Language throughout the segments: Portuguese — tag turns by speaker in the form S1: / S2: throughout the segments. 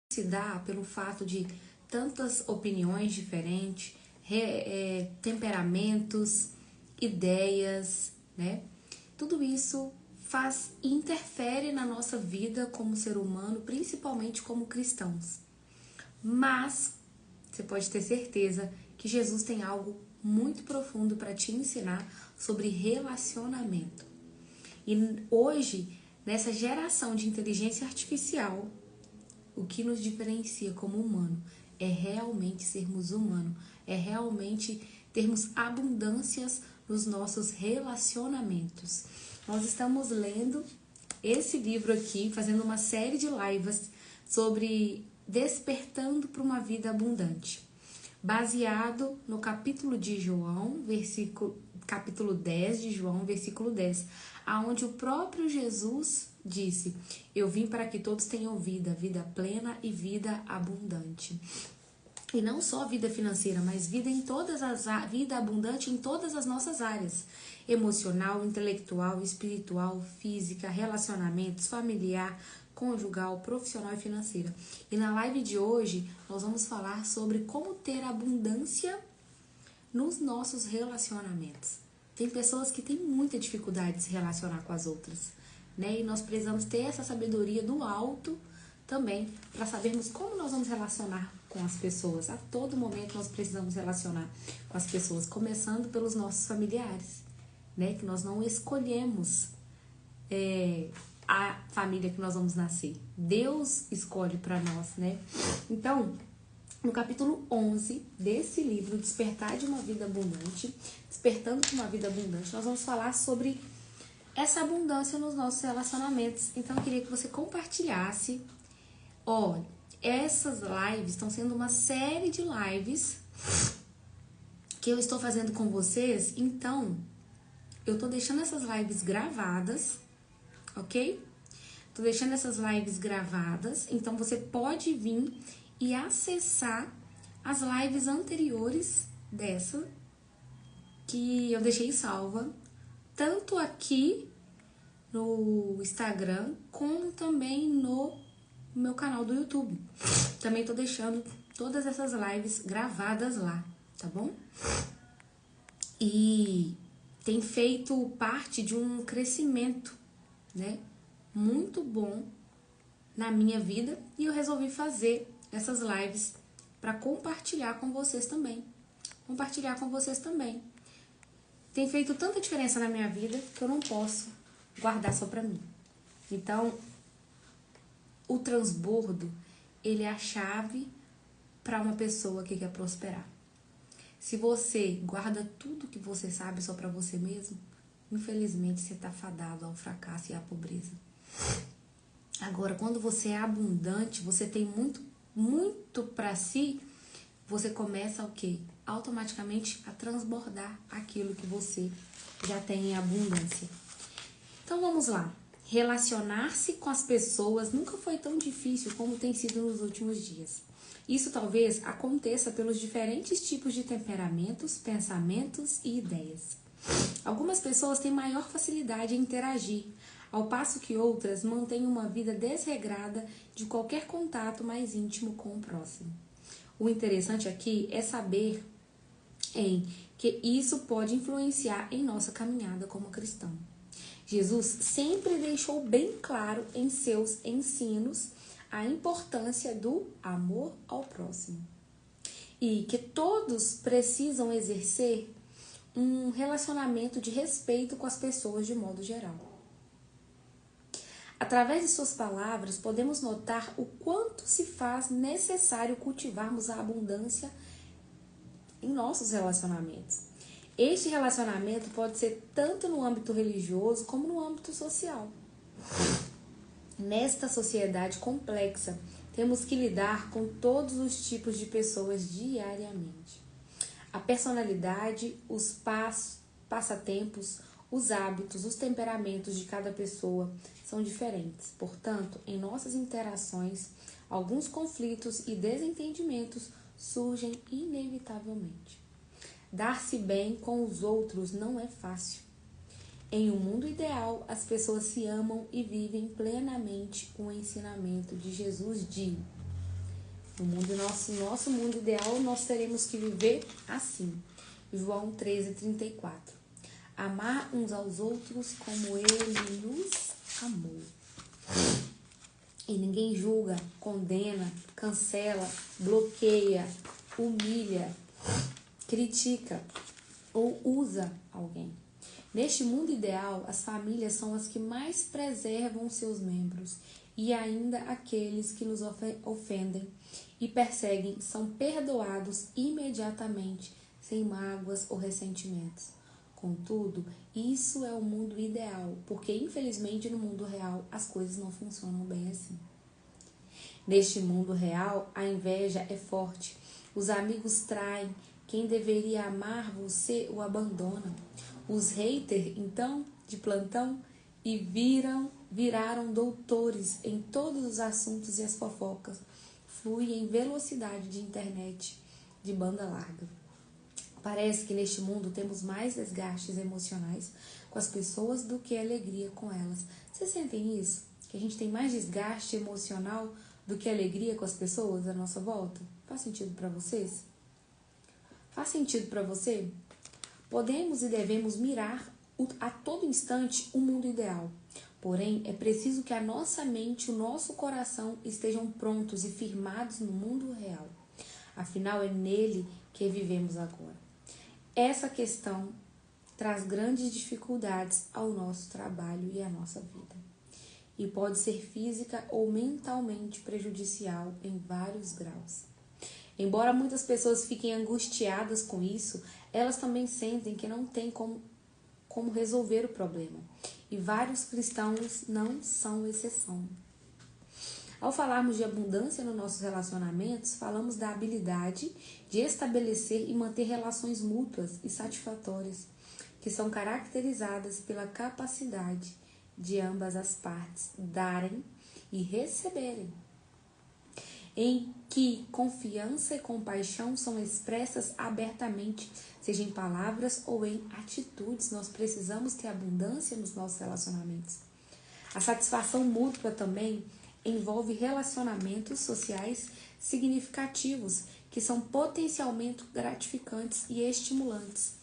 S1: se dá pelo fato de tantas opiniões diferentes, temperamentos, ideias, né? Tudo isso faz e interfere na nossa vida como ser humano, principalmente como cristãos. Mas você pode ter certeza que Jesus tem algo muito profundo para te ensinar sobre relacionamento. E hoje, nessa geração de inteligência artificial, o que nos diferencia como humano é realmente sermos humanos, é realmente termos abundâncias nos nossos relacionamentos. Nós estamos lendo esse livro aqui, fazendo uma série de lives sobre despertando para uma vida abundante, baseado no capítulo de João, capítulo 10 de João, versículo 10, aonde o próprio Jesus disse: eu vim para que todos tenham vida plena e vida abundante. E não só vida financeira, mas vida abundante em todas as nossas áreas: emocional, intelectual, espiritual, física, relacionamentos, familiar, conjugal, profissional e financeira. E na live de hoje nós vamos falar sobre como ter abundância nos nossos relacionamentos. Tem pessoas que têm muita dificuldade de se relacionar com as outras, né? E nós precisamos ter essa sabedoria do alto também para sabermos como nós vamos relacionar com as pessoas. A todo momento nós precisamos relacionar com as pessoas, começando pelos nossos familiares, né? Que nós não escolhemos a família que nós vamos nascer. Deus escolhe para nós, né? Então, no capítulo 11 desse livro, Despertar de uma Vida Abundante, Despertando para uma Vida Abundante, nós vamos falar sobre essa abundância nos nossos relacionamentos. Então, eu queria que você compartilhasse. Olha, essas lives estão sendo uma série de lives que eu estou fazendo com vocês. Então, eu estou deixando essas lives gravadas, ok? Estou deixando essas lives gravadas, então você pode vir e acessar as lives anteriores dessa que eu deixei salva, tanto aqui no Instagram como também no meu canal do YouTube. Também tô deixando todas essas lives gravadas lá, tá bom? E tem feito parte de um crescimento, né, muito bom na minha vida, e eu resolvi fazer essas lives para compartilhar com vocês também. Tem feito tanta diferença na minha vida que eu não posso guardar só para mim. Então, o transbordo, ele é a chave para uma pessoa que quer prosperar. Se você guarda tudo que você sabe só para você mesmo, infelizmente você está fadado ao fracasso e à pobreza. Agora, quando você é abundante, você tem muito para si, você começa o quê? Automaticamente a transbordar aquilo que você já tem em abundância. Então vamos lá. Relacionar-se com as pessoas nunca foi tão difícil como tem sido nos últimos dias. Isso talvez aconteça pelos diferentes tipos de temperamentos, pensamentos e ideias. Algumas pessoas têm maior facilidade em interagir, ao passo que outras mantêm uma vida desregrada de qualquer contato mais íntimo com o próximo. O interessante aqui é saber que isso pode influenciar em nossa caminhada como cristão. Jesus sempre deixou bem claro em seus ensinos a importância do amor ao próximo e que todos precisam exercer um relacionamento de respeito com as pessoas de modo geral. Através de suas palavras, podemos notar o quanto se faz necessário cultivarmos a abundância em nossos relacionamentos. Este relacionamento pode ser tanto no âmbito religioso como no âmbito social. Nesta sociedade complexa, temos que lidar com todos os tipos de pessoas diariamente. A personalidade, os passatempos, os hábitos, os temperamentos de cada pessoa são diferentes. Portanto, em nossas interações, alguns conflitos e desentendimentos surgem inevitavelmente. Dar-se bem com os outros não é fácil. Em um mundo ideal, as pessoas se amam e vivem plenamente o ensinamento de Jesus de Nosso mundo ideal, nós teremos que viver assim. João 13:34. Amar uns aos outros como ele nos amou. E ninguém julga, condena, cancela, bloqueia, humilha, critica ou usa alguém. Neste mundo ideal, as famílias são as que mais preservam seus membros, e ainda aqueles que nos ofendem e perseguem são perdoados imediatamente, sem mágoas ou ressentimentos. Contudo, isso é o mundo ideal, porque infelizmente no mundo real as coisas não funcionam bem assim. Neste mundo real, a inveja é forte, os amigos traem, quem deveria amar você o abandona. Os haters, então, de plantão, e viraram doutores em todos os assuntos, e as fofocas fluem em velocidade de internet de banda larga. Parece que neste mundo temos mais desgastes emocionais com as pessoas do que alegria com elas. Vocês sentem isso? Que a gente tem mais desgaste emocional do que alegria com as pessoas à nossa volta? Faz sentido para vocês? Faz sentido para você? Podemos e devemos mirar a todo instante o mundo ideal. Porém, é preciso que a nossa mente e o nosso coração estejam prontos e firmados no mundo real. Afinal, é nele que vivemos agora. Essa questão traz grandes dificuldades ao nosso trabalho e à nossa vida. E pode ser física ou mentalmente prejudicial em vários graus. Embora muitas pessoas fiquem angustiadas com isso, elas também sentem que não tem como resolver o problema. E vários cristãos não são exceção. Ao falarmos de abundância nos nossos relacionamentos, falamos da habilidade de estabelecer e manter relações mútuas e satisfatórias, que são caracterizadas pela capacidade de ambas as partes darem e receberem, em que confiança e compaixão são expressas abertamente, seja em palavras ou em atitudes. Nós precisamos ter abundância nos nossos relacionamentos. A satisfação mútua também envolve relacionamentos sociais significativos, que são potencialmente gratificantes e estimulantes.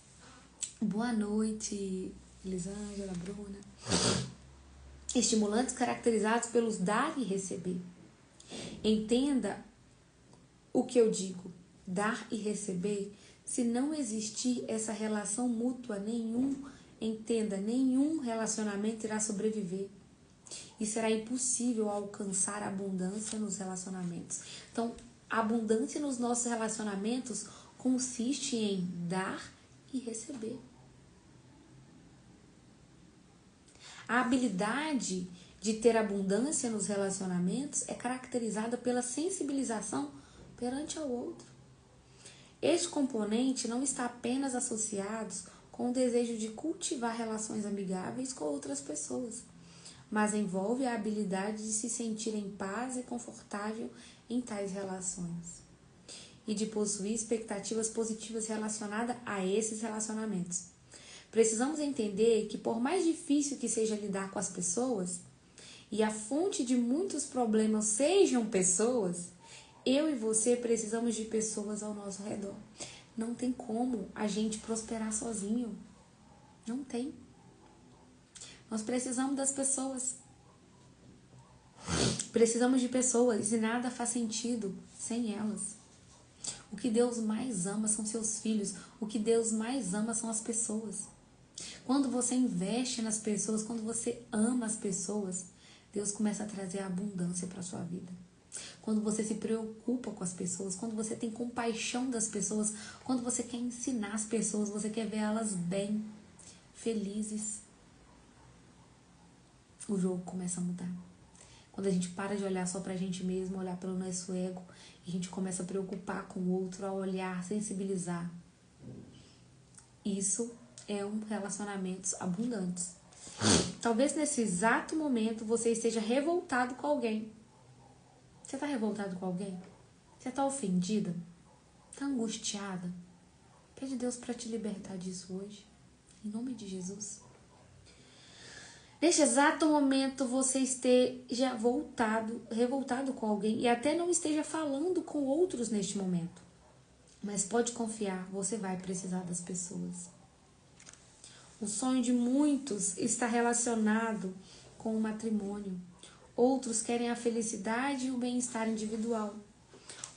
S1: Boa noite, Elisângela, Bruna. Estimulantes caracterizados pelos dar e receber. Entenda o que eu digo, dar e receber. Se não existir essa relação mútua, nenhum relacionamento irá sobreviver. E será impossível alcançar a abundância nos relacionamentos. Então, a abundância nos nossos relacionamentos consiste em dar e receber. A habilidade de ter abundância nos relacionamentos é caracterizada pela sensibilização perante ao outro. Este componente não está apenas associado com o desejo de cultivar relações amigáveis com outras pessoas, mas envolve a habilidade de se sentir em paz e confortável em tais relações e de possuir expectativas positivas relacionadas a esses relacionamentos. Precisamos entender que, por mais difícil que seja lidar com as pessoas, e a fonte de muitos problemas sejam pessoas, eu e você precisamos de pessoas ao nosso redor. Não tem como a gente prosperar sozinho. Não tem. Nós precisamos das pessoas. Precisamos de pessoas e nada faz sentido sem elas. O que Deus mais ama são seus filhos. O que Deus mais ama são as pessoas. Quando você investe nas pessoas, quando você ama as pessoas, Deus começa a trazer a abundância para a sua vida. Quando você se preocupa com as pessoas, quando você tem compaixão das pessoas, quando você quer ensinar as pessoas, você quer ver elas bem, felizes, o jogo começa a mudar. Quando a gente para de olhar só pra gente mesmo, olhar pelo nosso ego, e a gente começa a preocupar com o outro, a olhar, sensibilizar. Isso é um relacionamentos abundantes. Talvez nesse exato momento você esteja revoltado com alguém. Você está revoltado com alguém? Você está ofendida? Está angustiada? Pede a Deus para te libertar disso hoje. Em nome de Jesus. neste exato momento você esteja revoltado com alguém e até não esteja falando com outros neste momento. Mas pode confiar, você vai precisar das pessoas. O sonho de muitos está relacionado com o matrimônio. Outros querem a felicidade e o bem-estar individual.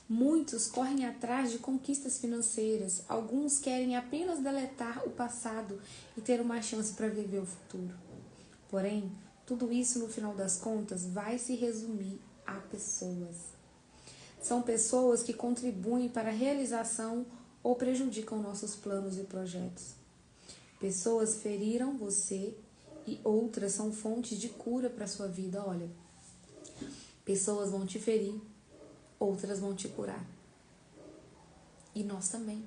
S1: Muitos correm atrás de conquistas financeiras. Alguns querem apenas deletar o passado e ter uma chance para viver o futuro. Porém, tudo isso, no final das contas, vai se resumir a pessoas. São pessoas que contribuem para a realização ou prejudicam nossos planos e projetos. Pessoas feriram você e outras são fontes de cura para a sua vida. Olha, pessoas vão te ferir, outras vão te curar. E nós também.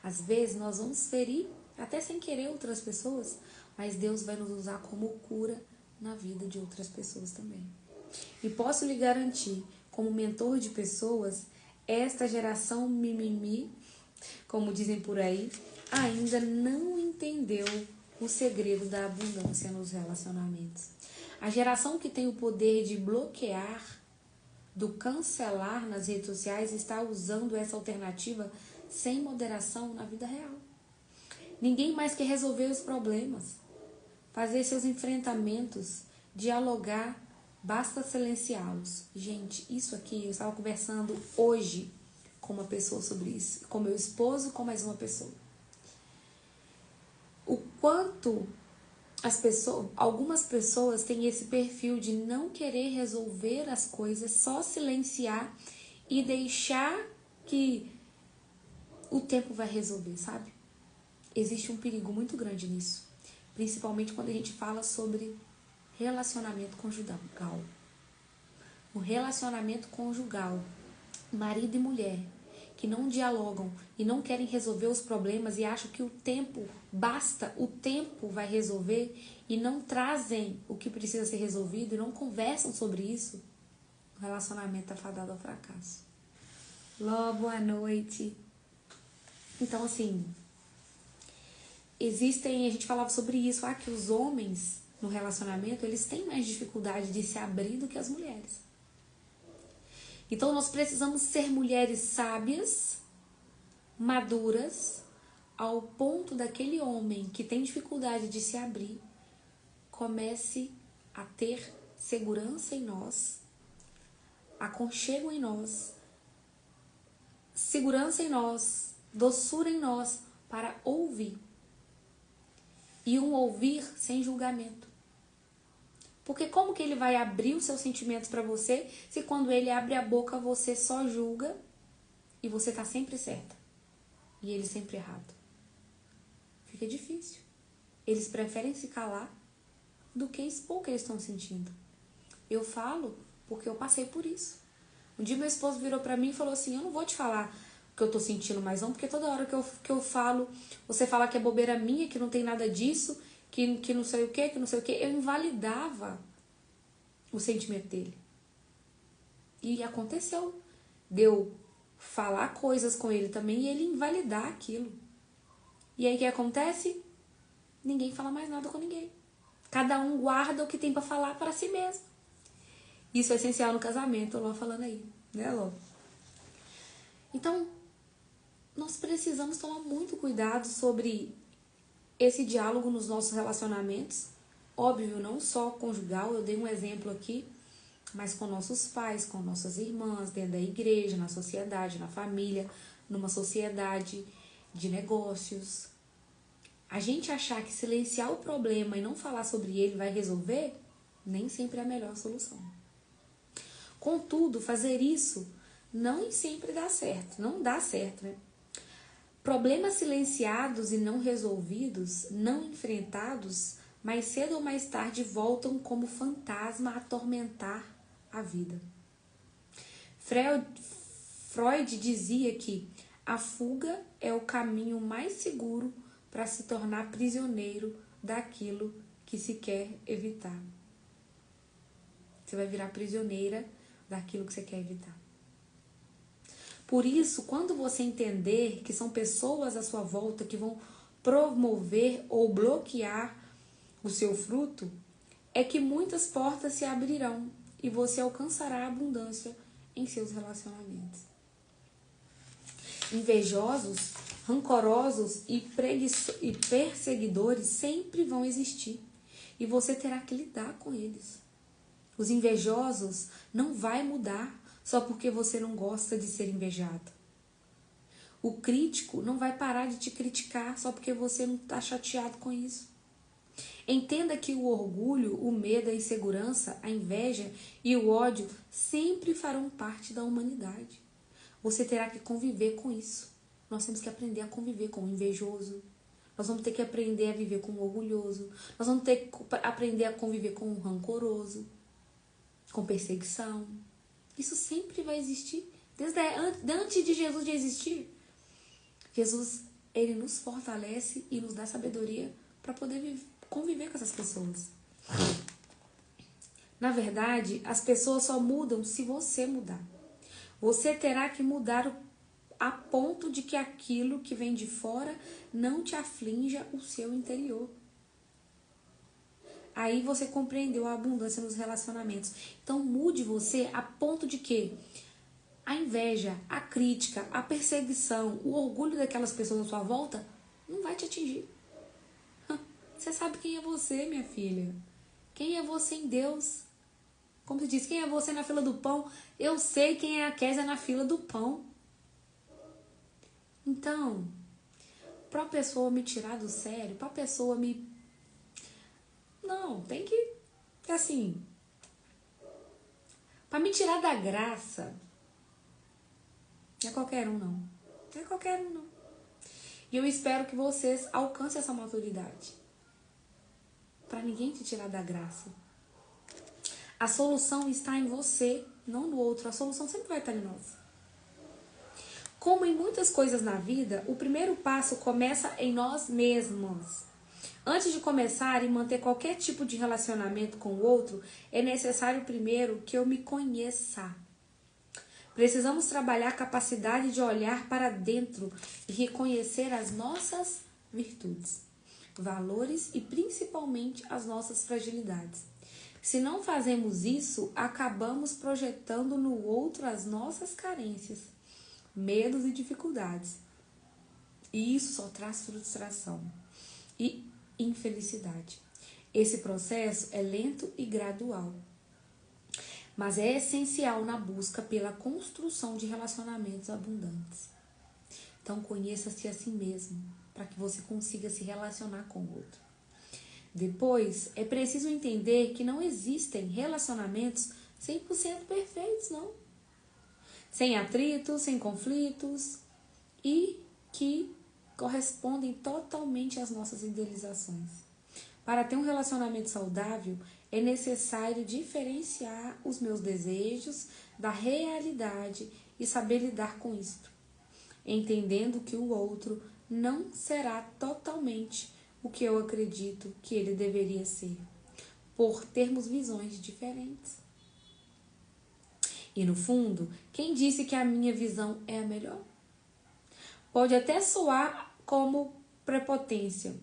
S1: Às vezes nós vamos ferir, até sem querer, outras pessoas, mas Deus vai nos usar como cura na vida de outras pessoas também. E posso lhe garantir, como mentor de pessoas, esta geração mimimi, como dizem por aí, ainda não entendeu o segredo da abundância nos relacionamentos. A geração que tem o poder de bloquear, do cancelar nas redes sociais, está usando essa alternativa sem moderação na vida real. Ninguém mais quer resolver os problemas, fazer seus enfrentamentos, dialogar, basta silenciá-los. Gente, isso aqui, eu estava conversando hoje com uma pessoa sobre isso, com meu esposo e com mais uma pessoa. O quanto algumas pessoas têm esse perfil de não querer resolver as coisas, só silenciar e deixar que o tempo vai resolver, sabe? Existe um perigo muito grande nisso, principalmente quando a gente fala sobre relacionamento conjugal. O relacionamento conjugal, marido e mulher, que não dialogam e não querem resolver os problemas e acham que o tempo basta, o tempo vai resolver e não trazem o que precisa ser resolvido e não conversam sobre isso, o relacionamento é fadado ao fracasso. Ló, boa noite. Então, assim, a gente falava sobre isso, que os homens no relacionamento, eles têm mais dificuldade de se abrir do que as mulheres. Então, nós precisamos ser mulheres sábias, maduras, ao ponto daquele homem que tem dificuldade de se abrir, comece a ter segurança em nós, aconchego em nós, segurança em nós, doçura em nós, para ouvir. E um ouvir sem julgamento. Porque como que ele vai abrir os seus sentimentos para você se quando ele abre a boca você só julga e você tá sempre certa e ele sempre errado? Fica difícil. Eles preferem se calar do que expor o que eles estão sentindo. Eu falo porque eu passei por isso. Um dia meu esposo virou para mim e falou assim: eu não vou te falar o que eu tô sentindo mais não, porque toda hora que eu falo, você fala que é bobeira minha, que não tem nada disso, que não sei o que, eu invalidava o sentimento dele. E aconteceu de eu falar coisas com ele também e ele invalidar aquilo. E aí o que acontece? Ninguém fala mais nada com ninguém. Cada um guarda o que tem para falar para si mesmo. Isso é essencial no casamento, Ló falando aí, né, Ló? Então, nós precisamos tomar muito cuidado sobre esse diálogo nos nossos relacionamentos. Óbvio, não só conjugal, eu dei um exemplo aqui, mas com nossos pais, com nossas irmãs, dentro da igreja, na sociedade, na família, numa sociedade de negócios. A gente achar que silenciar o problema e não falar sobre ele vai resolver, nem sempre é a melhor solução. Contudo, fazer isso não sempre dá certo, não dá certo, né? Problemas silenciados e não resolvidos, não enfrentados, mais cedo ou mais tarde voltam como fantasma a atormentar a vida. Freud dizia que a fuga é o caminho mais seguro para se tornar prisioneiro daquilo que se quer evitar. Você vai virar prisioneira daquilo que você quer evitar. Por isso, quando você entender que são pessoas à sua volta que vão promover ou bloquear o seu fruto, é que muitas portas se abrirão e você alcançará a abundância em seus relacionamentos. Invejosos, rancorosos e perseguidores sempre vão existir e você terá que lidar com eles. Os invejosos não vai mudar só porque você não gosta de ser invejado. O crítico não vai parar de te criticar só porque você não está chateado com isso. Entenda que o orgulho, o medo, a insegurança, a inveja e o ódio sempre farão parte da humanidade. Você terá que conviver com isso. Nós temos que aprender a conviver com o invejoso. Nós vamos ter que aprender a viver com o orgulhoso. Nós vamos ter que aprender a conviver com o rancoroso, com perseguição. Isso sempre vai existir. Desde antes de Jesus de existir, Jesus, ele nos fortalece e nos dá sabedoria para poder conviver com essas pessoas. Na verdade, as pessoas só mudam se você mudar. Você terá que mudar a ponto de que aquilo que vem de fora não te aflinja o seu interior. Aí você compreendeu a abundância nos relacionamentos. Então mude você a ponto de que a inveja, a crítica, a perseguição, o orgulho daquelas pessoas à sua volta não vai te atingir. Você sabe quem é você, minha filha. Quem é você em Deus? Como se diz, quem é você na fila do pão? Eu sei quem é a Kézia na fila do pão. Então, pra pessoa me tirar do sério, pra pessoa me... Não, tem que... Assim... Pra me tirar da graça... Não é qualquer um, não. Não é qualquer um, não. E eu espero que vocês alcancem essa maturidade. Pra ninguém te tirar da graça. A solução está em você, não no outro. A solução sempre vai estar em nós. Como em muitas coisas na vida, o primeiro passo começa em nós mesmos. Antes de começar e manter qualquer tipo de relacionamento com o outro, é necessário primeiro que eu me conheça. Precisamos trabalhar a capacidade de olhar para dentro e reconhecer as nossas virtudes, valores e principalmente as nossas fragilidades. Se não fazemos isso, acabamos projetando no outro as nossas carências, medos e dificuldades. E isso só traz frustração e infelicidade. Esse processo é lento e gradual, mas é essencial na busca pela construção de relacionamentos abundantes. Então conheça-se a si mesmo, para que você consiga se relacionar com o outro. Depois, é preciso entender que não existem relacionamentos 100% perfeitos, não. Sem atritos, sem conflitos e que correspondem totalmente às nossas idealizações. Para ter um relacionamento saudável, é necessário diferenciar os meus desejos da realidade e saber lidar com isto, entendendo que o outro não será totalmente o que eu acredito que ele deveria ser, por termos visões diferentes. E no fundo, quem disse que a minha visão é a melhor? Pode até soar como prepotência.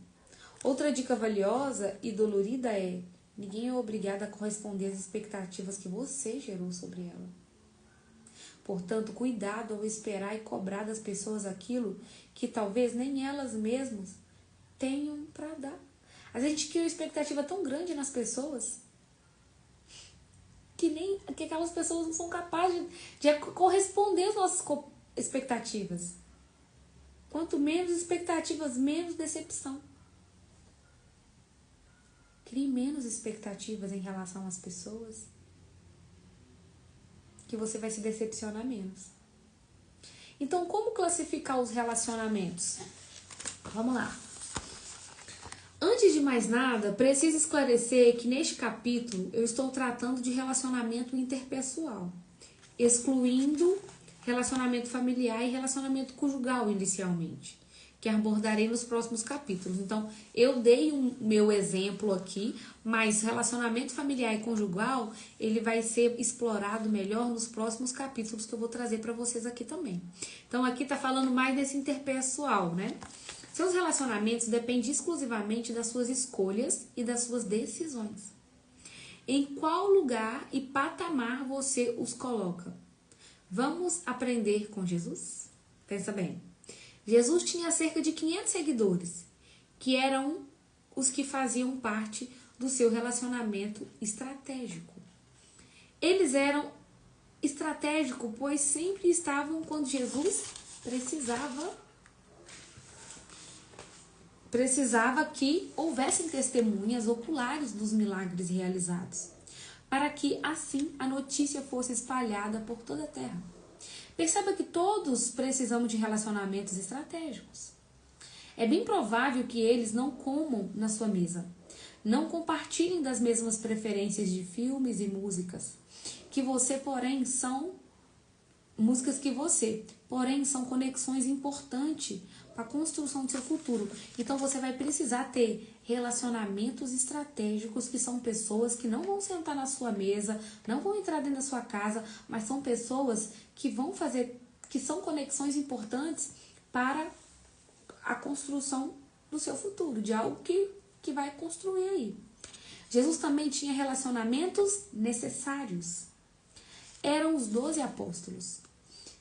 S1: Outra dica valiosa e dolorida é: ninguém é obrigado a corresponder às expectativas que você gerou sobre ela. Portanto, cuidado ao esperar e cobrar das pessoas aquilo que talvez nem elas mesmas tenham para dar. A gente cria uma expectativa tão grande nas pessoas que aquelas pessoas não são capazes de corresponder às nossas expectativas. Quanto menos expectativas, menos decepção. Crie menos expectativas em relação às pessoas, que você vai se decepcionar menos. Então, como classificar os relacionamentos? Vamos lá. Antes de mais nada, preciso esclarecer que neste capítulo eu estou tratando de relacionamento interpessoal, excluindo relacionamento familiar e relacionamento conjugal inicialmente, que abordarei nos próximos capítulos. Então, eu dei meu exemplo aqui, mas relacionamento familiar e conjugal, ele vai ser explorado melhor nos próximos capítulos que eu vou trazer para vocês aqui também. Então, aqui tá falando mais desse interpessoal, né? Seus relacionamentos dependem exclusivamente das suas escolhas e das suas decisões. Em qual lugar e patamar você os coloca? Vamos aprender com Jesus? Pensa bem. Jesus tinha cerca de 500 seguidores, que eram os que faziam parte do seu relacionamento estratégico. Eles eram estratégicos, pois sempre estavam quando Jesus precisava que houvessem testemunhas oculares dos milagres realizados, para que assim a notícia fosse espalhada por toda a terra. Perceba que todos precisamos de relacionamentos estratégicos. É bem provável que eles não comam na sua mesa, não compartilhem das mesmas preferências de filmes e músicas, porém são conexões importantes para a construção do seu futuro. Então você vai precisar ter relacionamentos estratégicos, que são pessoas que não vão sentar na sua mesa, não vão entrar dentro da sua casa, mas são pessoas que que são conexões importantes para a construção do seu futuro, de algo que vai construir aí. Jesus também tinha relacionamentos necessários. Eram os 12 apóstolos.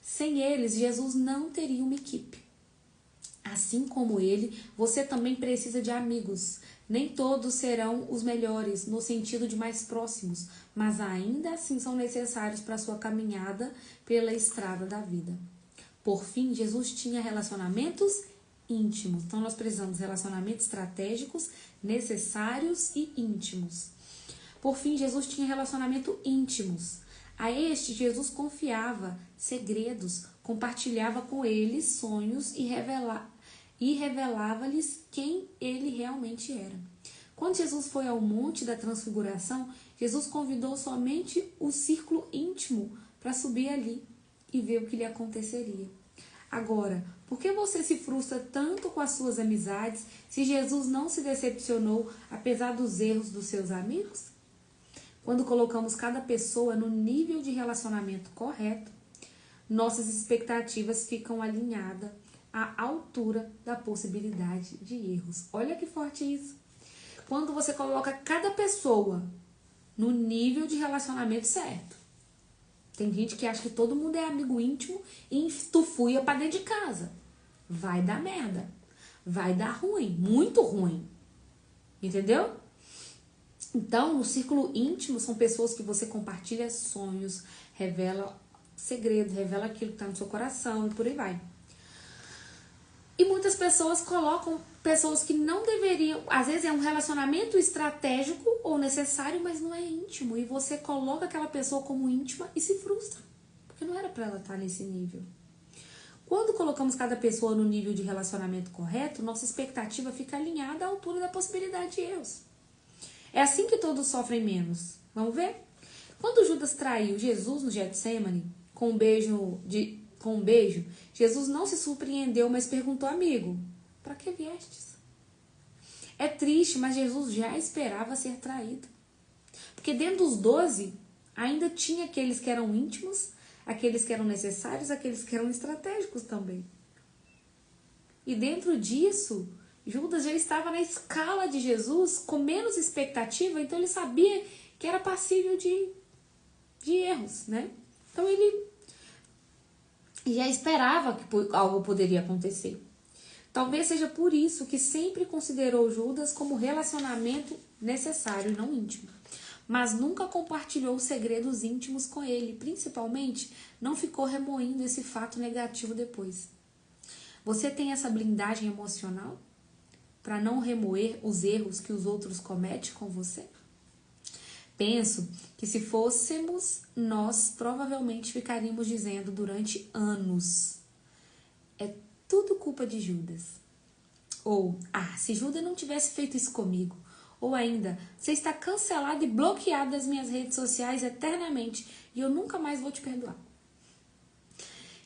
S1: Sem eles, Jesus não teria uma equipe. Assim como ele, você também precisa de amigos. Nem todos serão os melhores, no sentido de mais próximos, mas ainda assim são necessários para a sua caminhada pela estrada da vida. Por fim, Jesus tinha relacionamentos íntimos. Então, nós precisamos de relacionamentos estratégicos, necessários e íntimos. Por fim, Jesus tinha relacionamentos íntimos. A este, Jesus confiava segredos, compartilhava com eles sonhos e revelava-lhes quem ele realmente era. Quando Jesus foi ao Monte da Transfiguração, Jesus convidou somente o círculo íntimo para subir ali e ver o que lhe aconteceria. Agora, por que você se frustra tanto com as suas amizades se Jesus não se decepcionou apesar dos erros dos seus amigos? Quando colocamos cada pessoa no nível de relacionamento correto, nossas expectativas ficam alinhadas à altura da possibilidade de erros. Olha que forte isso. Quando você coloca cada pessoa no nível de relacionamento certo. Tem gente que acha que todo mundo é amigo íntimo e entufuia pra dentro de casa. Vai dar merda. Vai dar ruim. Muito ruim. Entendeu? Então, no círculo íntimo, são pessoas que você compartilha sonhos, revela segredos, revela aquilo que está no seu coração e por aí vai. E muitas pessoas colocam pessoas que não deveriam... Às vezes é um relacionamento estratégico ou necessário, mas não é íntimo. E você coloca aquela pessoa como íntima e se frustra. Porque não era para ela estar nesse nível. Quando colocamos cada pessoa no nível de relacionamento correto, nossa expectativa fica alinhada à altura da possibilidade de erros. É assim que todos sofrem menos. Vamos ver? Quando Judas traiu Jesus no Getsemane, com um beijo, Jesus não se surpreendeu, mas perguntou: amigo, para que viestes? É triste, mas Jesus já esperava ser traído. Porque dentro dos 12, ainda tinha aqueles que eram íntimos, aqueles que eram necessários, aqueles que eram estratégicos também. E dentro disso, Judas já estava na escala de Jesus, com menos expectativa, então ele sabia que era passível de erros, né? Então ele já esperava que algo poderia acontecer. Talvez seja por isso que sempre considerou Judas como relacionamento necessário e não íntimo. Mas nunca compartilhou segredos íntimos com ele, principalmente não ficou remoendo esse fato negativo depois. Você tem essa blindagem emocional para não remoer os erros que os outros cometem com você? Penso que se fôssemos, nós provavelmente ficaríamos dizendo durante anos: é tudo culpa de Judas. Ou, se Judas não tivesse feito isso comigo. Ou ainda, você está cancelado e bloqueado das minhas redes sociais eternamente e eu nunca mais vou te perdoar.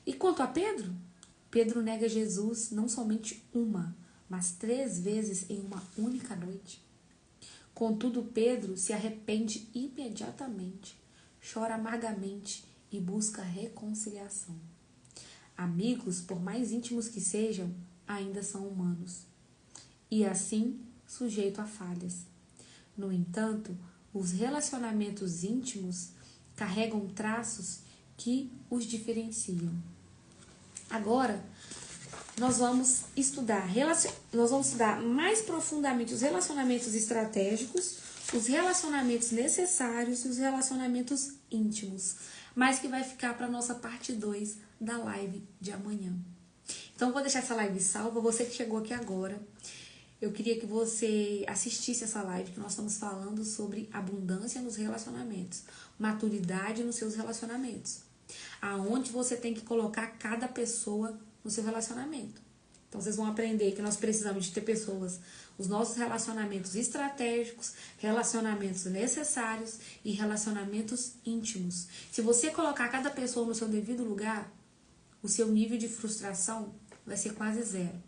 S1: E quanto a Pedro? Pedro nega Jesus não somente uma, mas 3 vezes em uma única noite. Contudo, Pedro se arrepende imediatamente, chora amargamente e busca reconciliação. Amigos, por mais íntimos que sejam, ainda são humanos e assim sujeito a falhas. No entanto, Os relacionamentos íntimos carregam traços que os diferenciam. Agora, nós vamos estudar mais profundamente os relacionamentos estratégicos, os relacionamentos necessários e os relacionamentos íntimos, mas que vai ficar para a nossa parte 2 da live de amanhã. Então, eu vou deixar essa live salva. Você que chegou aqui agora, eu queria que você assistisse essa live, que nós estamos falando sobre abundância nos relacionamentos, maturidade nos seus relacionamentos, aonde você tem que colocar cada pessoa no seu relacionamento. Então, vocês vão aprender que nós precisamos de ter pessoas, os nossos relacionamentos estratégicos, relacionamentos necessários e relacionamentos íntimos. Se você colocar cada pessoa no seu devido lugar, o seu nível de frustração vai ser quase zero.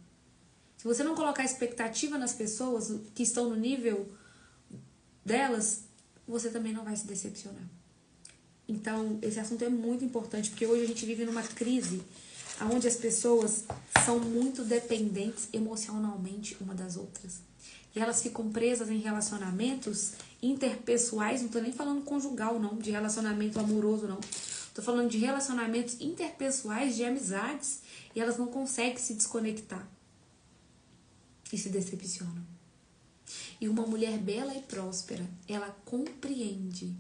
S1: Se você não colocar expectativa nas pessoas que estão no nível delas, você também não vai se decepcionar. Então, esse assunto é muito importante, porque hoje a gente vive numa crise onde as pessoas são muito dependentes emocionalmente uma das outras. E elas ficam presas em relacionamentos interpessoais, não estou nem falando conjugal, não, de relacionamento amoroso, não. Estou falando de relacionamentos interpessoais, de amizades, e elas não conseguem se desconectar. E se decepcionam. E uma mulher bela e próspera, ela compreende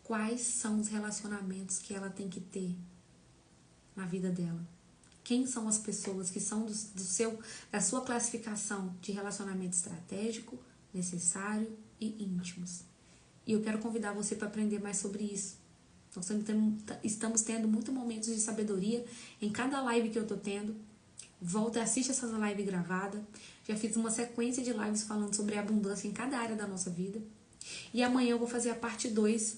S1: quais são os relacionamentos que ela tem que ter na vida dela. Quem são as pessoas que são da sua classificação de relacionamento estratégico, necessário e íntimos. E eu quero convidar você para aprender mais sobre isso. Nós estamos tendo muitos momentos de sabedoria em cada live que eu estou tendo. Volta e assiste essa live gravada. Já fiz uma sequência de lives falando sobre abundância em cada área da nossa vida. E amanhã eu vou fazer a parte 2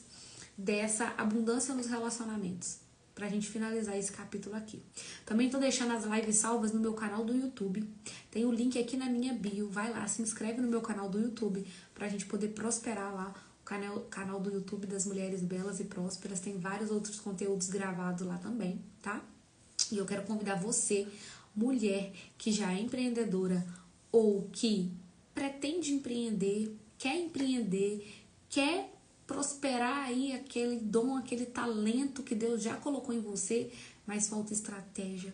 S1: dessa abundância nos relacionamentos, pra gente finalizar esse capítulo aqui. Também tô deixando as lives salvas no meu canal do YouTube. Tem o link aqui na minha bio. Vai lá, se inscreve no meu canal do YouTube pra gente poder prosperar lá. O canal do YouTube das Mulheres Belas e Prósperas. Tem vários outros conteúdos gravados lá também, tá? E eu quero convidar você, mulher que já é empreendedora ou que pretende empreender, quer prosperar aí aquele dom, aquele talento que Deus já colocou em você, mas falta estratégia.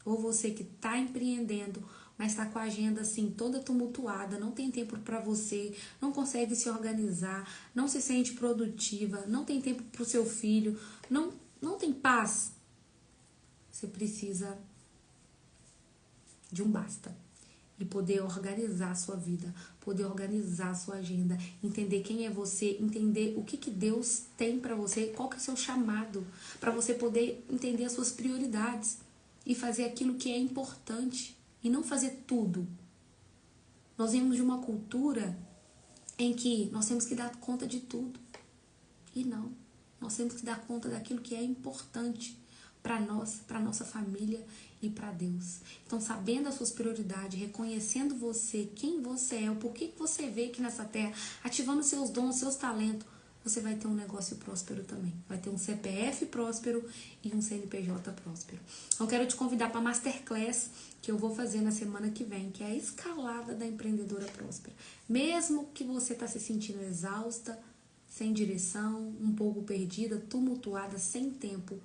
S1: Ou você que está empreendendo, mas está com a agenda assim toda tumultuada, não tem tempo para você, não consegue se organizar, não se sente produtiva, não tem tempo para o seu filho, não tem paz. Você precisa de um basta. E poder organizar a sua vida, poder organizar a sua agenda, entender quem é você, entender o que Deus tem para você, qual que é o seu chamado, para você poder entender as suas prioridades e fazer aquilo que é importante e não fazer tudo. Nós vemos de uma cultura em que nós temos que dar conta de tudo. E não, nós temos que dar conta daquilo que é importante para nós, para nossa família e para Deus. Então, sabendo as suas prioridades, reconhecendo você, quem você é, o porquê que você veio aqui nessa terra, ativando seus dons, seus talentos, você vai ter um negócio próspero também. Vai ter um CPF próspero e um CNPJ próspero. Então, quero te convidar para a Masterclass que eu vou fazer na semana que vem, que é a escalada da empreendedora próspera. Mesmo que você está se sentindo exausta, sem direção, um pouco perdida, tumultuada, sem tempo,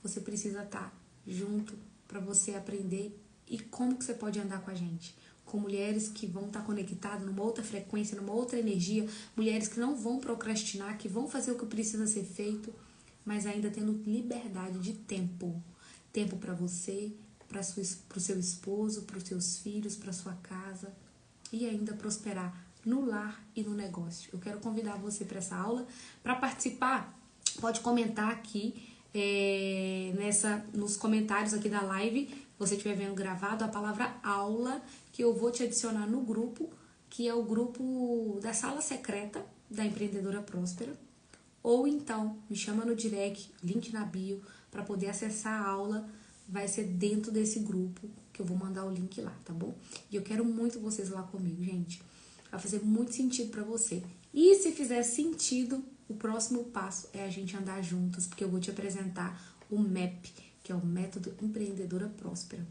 S1: você precisa estar junto para você aprender e como que você pode andar com a gente. Com mulheres que vão estar conectadas numa outra frequência, numa outra energia, mulheres que não vão procrastinar, que vão fazer o que precisa ser feito, mas ainda tendo liberdade de tempo. Tempo para você, para o seu esposo, para os seus filhos, para sua casa e ainda prosperar no lar e no negócio. Eu quero convidar você para essa aula. Para participar, pode comentar aqui nos comentários aqui da live, se você estiver vendo gravado, a palavra aula, que eu vou te adicionar no grupo, que é o grupo da sala secreta da Empreendedora Próspera. Ou então, me chama no direct, link na bio, para poder acessar a aula. Vai ser dentro desse grupo, que eu vou mandar o link lá, tá bom? E eu quero muito vocês lá comigo, gente. Vai fazer muito sentido para você. E se fizer sentido, o próximo passo é a gente andar juntas, porque eu vou te apresentar o MEP, que é o Método Empreendedora Próspera.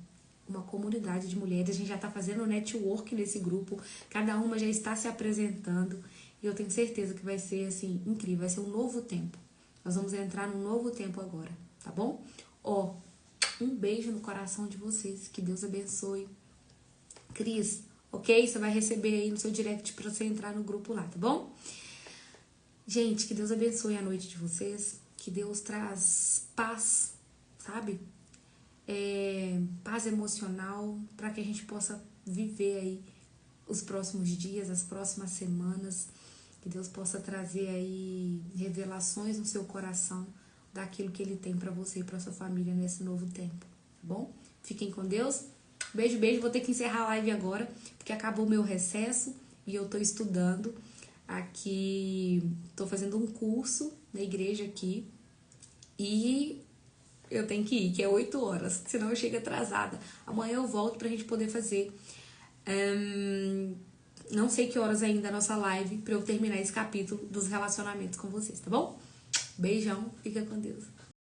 S1: Uma comunidade de mulheres, a gente já está fazendo network nesse grupo, cada uma já está se apresentando E eu tenho certeza que vai ser, assim, incrível. Vai ser um novo tempo. Nós vamos entrar num novo tempo agora, tá bom? Ó, um beijo no coração de vocês. Que Deus abençoe. Cris, ok? Você vai receber aí no seu direct pra você entrar no grupo lá, tá bom? Gente, que Deus abençoe a noite de vocês. Que Deus traz paz, sabe? Paz emocional, para que a gente possa viver aí os próximos dias, as próximas semanas, que Deus possa trazer aí revelações no seu coração daquilo que Ele tem para você e para sua família nesse novo tempo, tá bom? Fiquem com Deus, beijo, beijo, vou ter que encerrar a live agora, porque acabou o meu recesso e eu tô estudando aqui, tô fazendo um curso na igreja aqui e eu tenho que ir, que é 8 horas, senão eu chego atrasada. Amanhã eu volto pra gente poder fazer. Não sei que horas ainda a nossa live pra eu terminar esse capítulo dos relacionamentos com vocês, tá bom? Beijão, fica com Deus.